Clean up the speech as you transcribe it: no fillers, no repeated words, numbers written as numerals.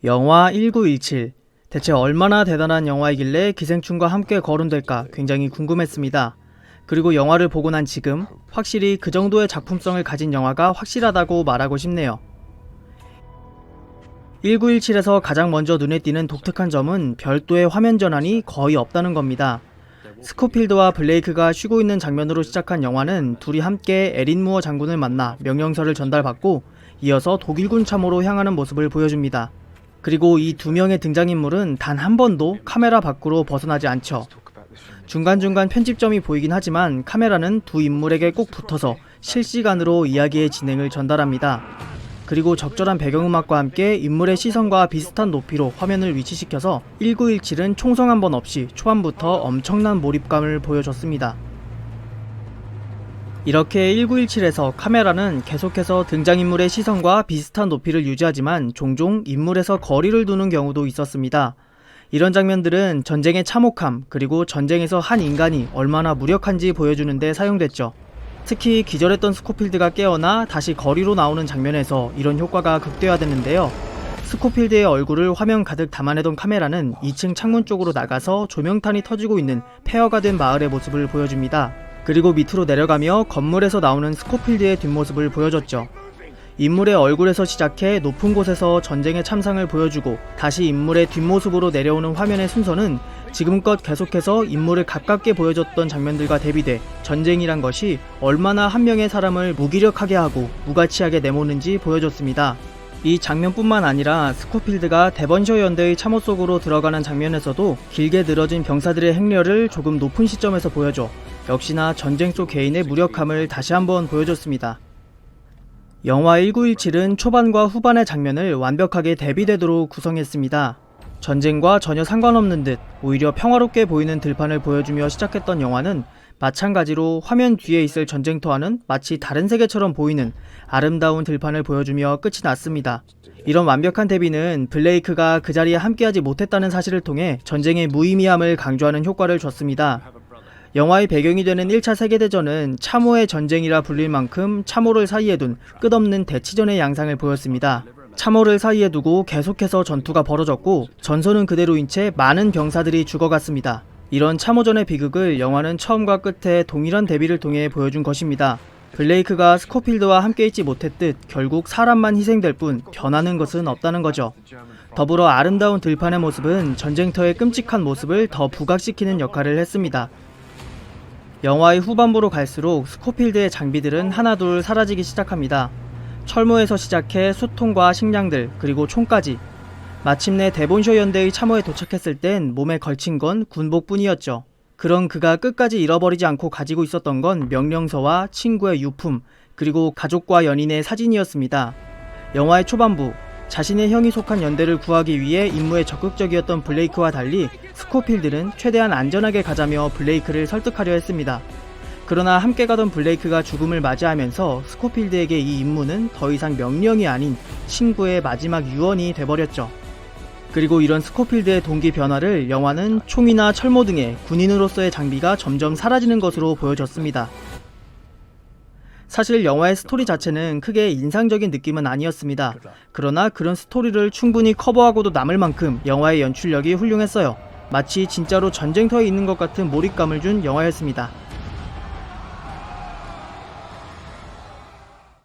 영화 1917. 대체 얼마나 대단한 영화이길래 기생충과 함께 거론될까 굉장히 궁금했습니다. 그리고 영화를 보고 난 지금 확실히 그 정도의 작품성을 가진 영화가 확실하다고 말하고 싶네요. 1917에서 가장 먼저 눈에 띄는 독특한 점은 별도의 화면 전환이 거의 없다는 겁니다. 스코필드와 블레이크가 쉬고 있는 장면으로 시작한 영화는 둘이 함께 에린 무어 장군을 만나 명령서를 전달받고 이어서 독일군 참호로 향하는 모습을 보여줍니다. 그리고 이 두 명의 등장인물은 단 한 번도 카메라 밖으로 벗어나지 않죠. 중간중간 편집점이 보이긴 하지만 카메라는 두 인물에게 꼭 붙어서 실시간으로 이야기의 진행을 전달합니다. 그리고 적절한 배경음악과 함께 인물의 시선과 비슷한 높이로 화면을 위치시켜서 1917은 총성 한 번 없이 초반부터 엄청난 몰입감을 보여줬습니다. 이렇게 1917에서 카메라는 계속해서 등장인물의 시선과 비슷한 높이를 유지하지만 종종 인물에서 거리를 두는 경우도 있었습니다. 이런 장면들은 전쟁의 참혹함 그리고 전쟁에서 한 인간이 얼마나 무력한지 보여주는 데 사용됐죠. 특히 기절했던 스코필드가 깨어나 다시 거리로 나오는 장면에서 이런 효과가 극대화됐는데요. 스코필드의 얼굴을 화면 가득 담아내던 카메라는 2층 창문 쪽으로 나가서 조명탄이 터지고 있는 폐허가 된 마을의 모습을 보여줍니다. 그리고 밑으로 내려가며 건물에서 나오는 스코필드의 뒷모습을 보여줬죠. 인물의 얼굴에서 시작해 높은 곳에서 전쟁의 참상을 보여주고 다시 인물의 뒷모습으로 내려오는 화면의 순서는 지금껏 계속해서 인물을 가깝게 보여줬던 장면들과 대비돼 전쟁이란 것이 얼마나 한 명의 사람을 무기력하게 하고 무가치하게 내모는지 보여줬습니다. 이 장면뿐만 아니라 스코필드가 데번셔 연대의 참호 속으로 들어가는 장면에서도 길게 늘어진 병사들의 행렬을 조금 높은 시점에서 보여줘 역시나 전쟁 속 개인의 무력함을 다시 한번 보여줬습니다. 영화 1917은 초반과 후반의 장면을 완벽하게 대비되도록 구성했습니다. 전쟁과 전혀 상관없는 듯 오히려 평화롭게 보이는 들판을 보여주며 시작했던 영화는 마찬가지로 화면 뒤에 있을 전쟁터와는 마치 다른 세계처럼 보이는 아름다운 들판을 보여주며 끝이 났습니다. 이런 완벽한 대비는 블레이크가 그 자리에 함께하지 못했다는 사실을 통해 전쟁의 무의미함을 강조하는 효과를 줬습니다. 영화의 배경이 되는 1차 세계대전은 참호의 전쟁이라 불릴 만큼 참호를 사이에 둔 끝없는 대치전의 양상을 보였습니다. 참호를 사이에 두고 계속해서 전투가 벌어졌고 전선은 그대로인 채 많은 병사들이 죽어갔습니다. 이런 참호전의 비극을 영화는 처음과 끝에 동일한 대비를 통해 보여준 것입니다. 블레이크가 스코필드와 함께 있지 못했듯 결국 사람만 희생될 뿐 변하는 것은 없다는 거죠. 더불어 아름다운 들판의 모습은 전쟁터의 끔찍한 모습을 더 부각시키는 역할을 했습니다. 영화의 후반부로 갈수록 스코필드의 장비들은 하나둘 사라지기 시작합니다. 철모에서 시작해 수통과 식량들 그리고 총까지. 마침내 데본셔 연대의 참호에 도착했을 땐 몸에 걸친 건 군복뿐이었죠. 그런 그가 끝까지 잃어버리지 않고 가지고 있었던 건 명령서와 친구의 유품 그리고 가족과 연인의 사진이었습니다. 영화의 초반부 자신의 형이 속한 연대를 구하기 위해 임무에 적극적이었던 블레이크와 달리 스코필드는 최대한 안전하게 가자며 블레이크를 설득하려 했습니다. 그러나 함께 가던 블레이크가 죽음을 맞이하면서 스코필드에게 이 임무는 더 이상 명령이 아닌 친구의 마지막 유언이 돼버렸죠. 그리고 이런 스코필드의 동기 변화를 영화는 총이나 철모 등의 군인으로서의 장비가 점점 사라지는 것으로 보여줬습니다. 사실 영화의 스토리 자체는 크게 인상적인 느낌은 아니었습니다. 그러나 그런 스토리를 충분히 커버하고도 남을 만큼 영화의 연출력이 훌륭했어요. 마치 진짜로 전쟁터에 있는 것 같은 몰입감을 준 영화였습니다.